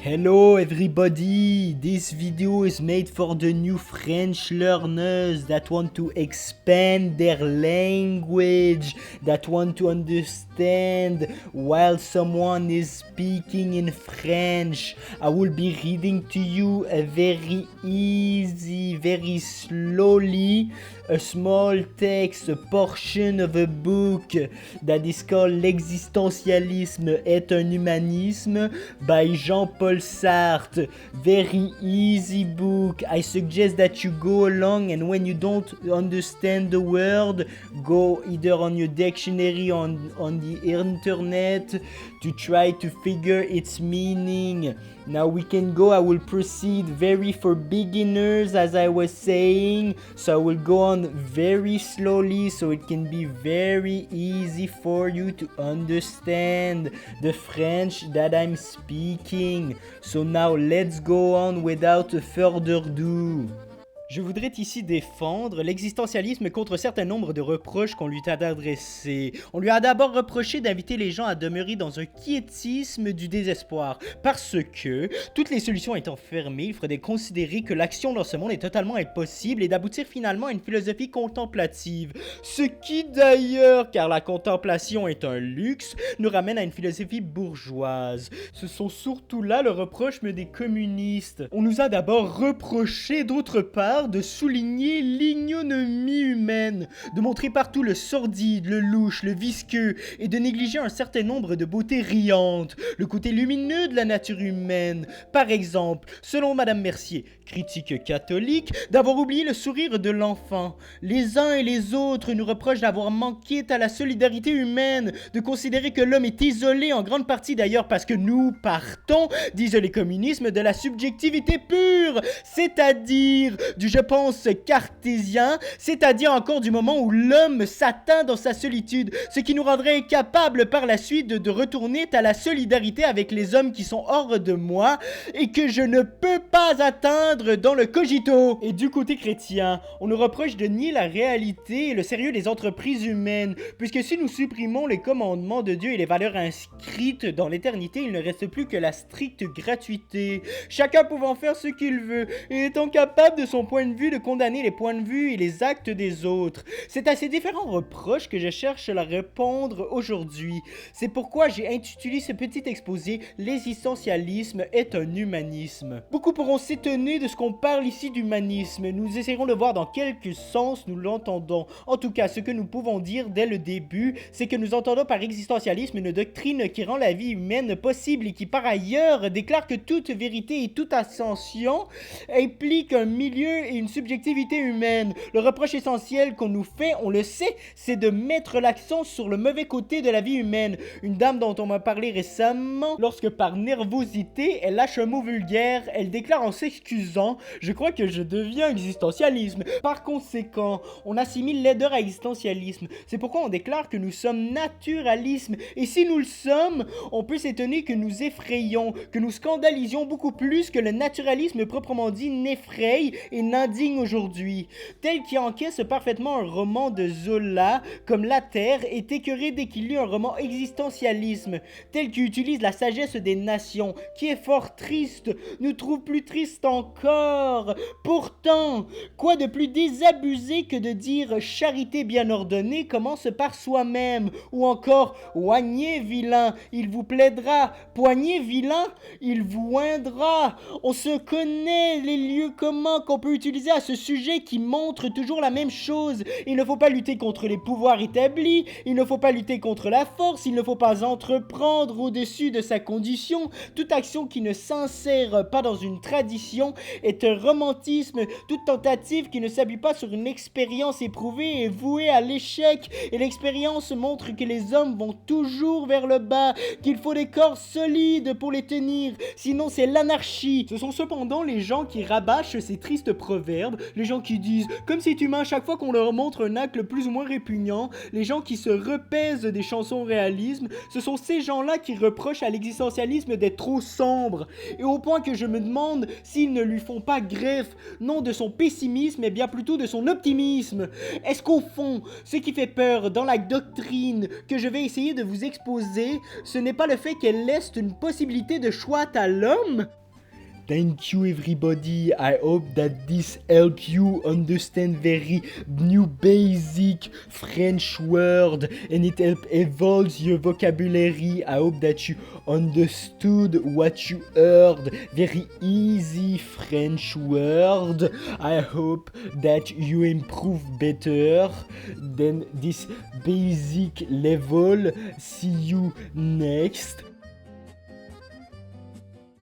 Hello everybody, this video is made for the new French learners that want to expand their language, that want to understand while someone is speaking in French. I will be reading to you a very easy, very slowly, a small text, a portion of a book that is called L'existentialisme est un humanisme by Jean-Paul Sartre. Very easy book. I suggest that you go along, and when you don't understand the word, go either on your dictionary on the internet to try to figure its meaning. Now we can go. I will proceed very for beginners, as I was saying, so I will go on very slowly so it can be very easy for you to understand the French that I'm speaking. So now let's go on without further ado. Je voudrais ici défendre l'existentialisme contre un certain nombre de reproches qu'on lui a adressés. On lui a d'abord reproché d'inviter les gens à demeurer dans un quiétisme du désespoir, parce que, toutes les solutions étant fermées, il faudrait considérer que l'action dans ce monde est totalement impossible et d'aboutir finalement à une philosophie contemplative. Ce qui d'ailleurs, car la contemplation est un luxe, nous ramène à une philosophie bourgeoise. Ce sont surtout là le reproche des communistes. On nous a d'abord reproché d'autre part de souligner l'ignominie humaine, de montrer partout le sordide, le louche, le visqueux, et de négliger un certain nombre de beautés riantes, le côté lumineux de la nature humaine. Par exemple, selon Madame Mercier, critique catholique, d'avoir oublié le sourire de l'enfant. Les uns et les autres nous reprochent d'avoir manqué à la solidarité humaine, de considérer que l'homme est isolé, en grande partie d'ailleurs parce que nous partons, disent les communismes, de la subjectivité pure, c'est-à-dire du je pense cartésien, c'est-à-dire encore du moment où l'homme s'atteint dans sa solitude, ce qui nous rendrait incapables par la suite de retourner à la solidarité avec les hommes qui sont hors de moi et que je ne peux pas atteindre dans le cogito. Et du côté chrétien, on nous reproche de nier la réalité et le sérieux des entreprises humaines, puisque si nous supprimons les commandements de Dieu et les valeurs inscrites dans l'éternité, il ne reste plus que la stricte gratuité, chacun pouvant faire ce qu'il veut et étant capable de son point de vue de condamner les points de vue et les actes des autres. C'est à ces différents reproches que je cherche à répondre aujourd'hui. C'est pourquoi j'ai intitulé ce petit exposé « L'existentialisme est un humanisme ». Beaucoup pourront s'étonner de ce qu'on parle ici d'humanisme. Nous essaierons de voir dans quel sens nous l'entendons. En tout cas, ce que nous pouvons dire dès le début, c'est que nous entendons par existentialisme une doctrine qui rend la vie humaine possible et qui par ailleurs déclare que toute vérité et toute ascension implique un milieu et une subjectivité humaine. Le reproche essentiel qu'on nous fait, on le sait, c'est de mettre l'accent sur le mauvais côté de la vie humaine. Une dame dont on m'a parlé récemment, lorsque par nervosité, elle lâche un mot vulgaire, elle déclare en s'excusant « Je crois que je deviens existentialisme ». Par conséquent, on assimile laideur à existentialisme. C'est pourquoi on déclare que nous sommes naturalisme. Et si nous le sommes, on peut s'étonner que nous effrayions, que nous scandalisions beaucoup plus que le naturalisme proprement dit n'effraie et n'indigne aujourd'hui. Tel qui encaisse parfaitement un roman de Zola, comme La Terre est écœuré dès qu'il lit un roman existentialisme. Tel qui utilise la sagesse des nations, qui est fort triste, nous trouve plus triste encore. Pourtant, quoi de plus désabusé que de dire charité bien ordonnée commence par soi-même, ou encore oignez vilain, il vous plaidera, poignez vilain, il vous oindra. On se connaît les lieux communs qu'on peut utiliser à ce sujet qui montrent toujours la même chose. Il ne faut pas lutter contre les pouvoirs établis, il ne faut pas lutter contre la force, il ne faut pas entreprendre au-dessus de sa condition. Toute action qui ne s'insère pas dans une tradition est un romantisme. Toute tentative qui ne s'appuie pas sur une expérience éprouvée est vouée à l'échec. Et l'expérience montre que les hommes vont toujours vers le bas, qu'il faut des corps solides pour les tenir, sinon c'est l'anarchie. Ce sont cependant les gens qui rabâchent ces tristes proverbes, les gens qui disent « comme c'est humain chaque fois qu'on leur montre un acte le plus ou moins répugnant », les gens qui se repaisent des chansons réalisme, ce sont ces gens-là qui reprochent à l'existentialisme d'être trop sombre, et au point que je me demande s'ils ne lui font pas greffe, non de son pessimisme, mais bien plutôt de son optimisme. Est-ce qu'au fond, ce qui fait peur dans la doctrine que je vais essayer de vous exposer, ce n'est pas le fait qu'elle laisse une possibilité de choix à l'homme? Thank you everybody. I hope that this help you understand very new basic French word and it help evolve your vocabulary. I hope that you understood what you heard. Very easy French word. I hope that you improve better than this basic level. See you next.